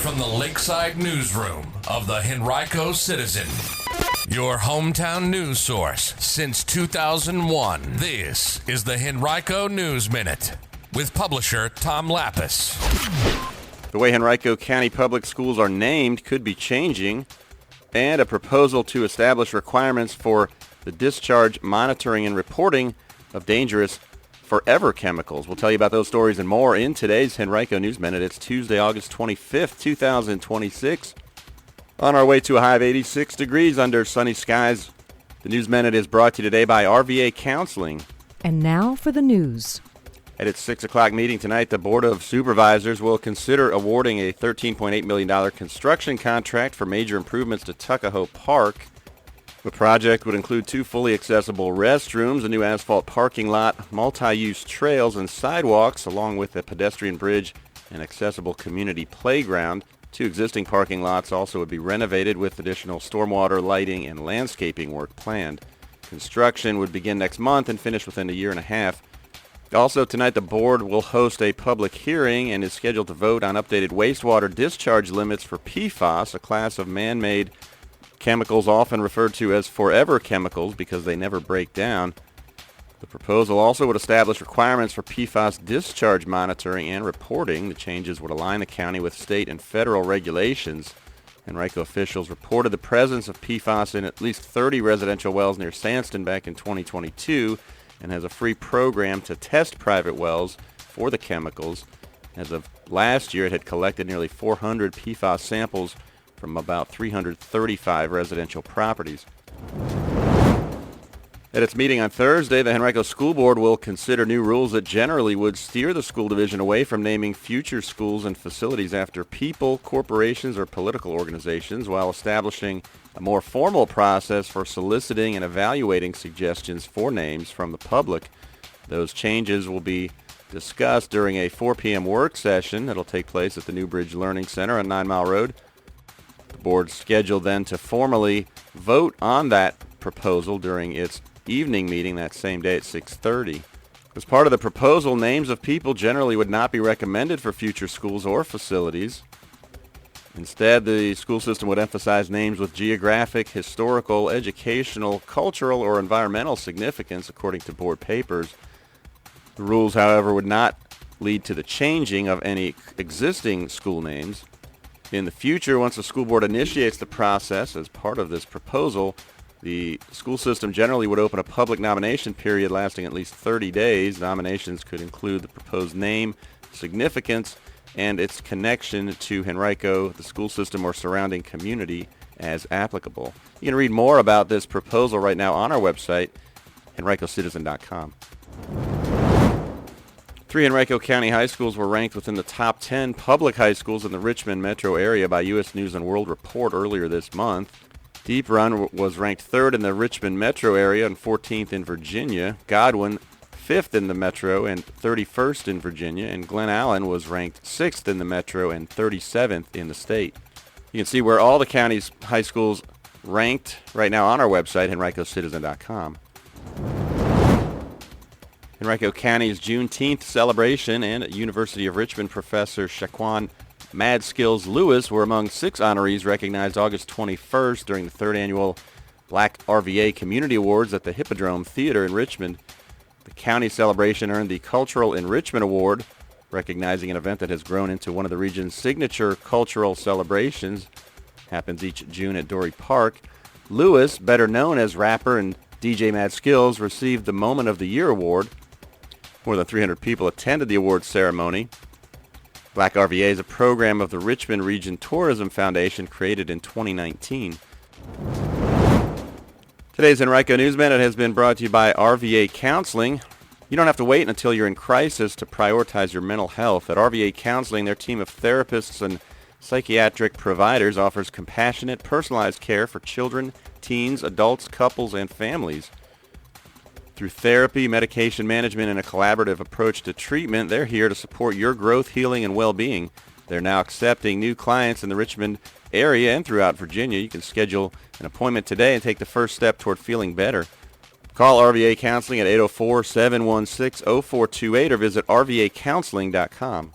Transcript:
from the Lakeside Newsroom of the Henrico Citizen, your hometown news source since 2001. This is the Henrico News Minute with publisher Tom Lapis. The way Henrico County public schools are named could be changing, and a proposal to establish requirements for the discharge, monitoring, and reporting of dangerous forever chemicals. We'll tell you about those stories and more in today's Henrico News Minute. It's Tuesday, August 25th, 2026. On our way to a high of 86 degrees under sunny skies. The News Minute is brought to you today by RVA Counseling. And now for the news. At its 6 o'clock meeting tonight, the Board of Supervisors will consider awarding a $13.8 million construction contract for major improvements to Tuckahoe Park. The project would include 2 fully accessible restrooms, a new asphalt parking lot, multi-use trails and sidewalks, along with a pedestrian bridge and accessible community playground. 2 existing parking lots also would be renovated with additional stormwater, lighting, and landscaping work planned. Construction would begin next month and finish within a year and a half. Also tonight, the board will host a public hearing and is scheduled to vote on updated wastewater discharge limits for PFAS, a class of man-made chemicals often referred to as forever chemicals because they never break down. The proposal also would establish requirements for PFAS discharge monitoring and reporting. The changes would align the county with state and federal regulations. Henrico officials reported the presence of PFAS in at least 30 residential wells near Sandston back in 2022 and has a free program to test private wells for the chemicals. As of last year, it had collected nearly 400 PFAS samples from about 335 residential properties. At its meeting on Thursday, the Henrico School Board will consider new rules that generally would steer the school division away from naming future schools and facilities after people, corporations, or political organizations, while establishing a more formal process for soliciting and evaluating suggestions for names from the public. Those changes will be discussed during a 4 p.m. work session that will take place at the New Bridge Learning Center on 9 Mile Road. The board's scheduled then to formally vote on that proposal during its evening meeting that same day at 6:30. As part of the proposal, names of people generally would not be recommended for future schools or facilities. Instead, the school system would emphasize names with geographic, historical, educational, cultural, or environmental significance, according to board papers. The rules, however, would not lead to the changing of any existing school names. In the future, once the school board initiates the process as part of this proposal, the school system generally would open a public nomination period lasting at least 30 days. Nominations could include the proposed name, significance, and its connection to Henrico, the school system, or surrounding community as applicable. You can read more about this proposal right now on our website, henricocitizen.com. 3 Henrico County high schools were ranked within the top 10 public high schools in the Richmond metro area by U.S. News & World Report earlier this month. Deep Run was ranked 3rd in the Richmond metro area and 14th in Virginia. Godwin, 5th in the metro and 31st in Virginia. And Glen Allen was ranked 6th in the metro and 37th in the state. You can see where all the county's high schools ranked right now on our website, henricocitizen.com. Henrico County's Juneteenth celebration and University of Richmond professor Shaquan Mad Skillz Lewis were among 6 honorees recognized August 21st during the 3rd annual BLK RVA Community Awards at the Hippodrome Theater in Richmond. The county celebration earned the Cultural Enrichment Award, recognizing an event that has grown into one of the region's signature cultural celebrations. Happens each June at Dory Park. Lewis, better known as rapper and DJ Mad Skillz, received the Moment of the Year award. More than 300 people attended the awards ceremony. BLK RVA is a program of the Richmond Region Tourism Foundation created in 2019. Today's Henrico News Minute has been brought to you by RVA Counseling. You don't have to wait until you're in crisis to prioritize your mental health. At RVA Counseling, their team of therapists and psychiatric providers offers compassionate, personalized care for children, teens, adults, couples, and families. Through therapy, medication management, and a collaborative approach to treatment, they're here to support your growth, healing, and well-being. They're now accepting new clients in the Richmond area and throughout Virginia. You can schedule an appointment today and take the first step toward feeling better. Call RVA Counseling at 804-716-0428 or visit rvacounseling.com.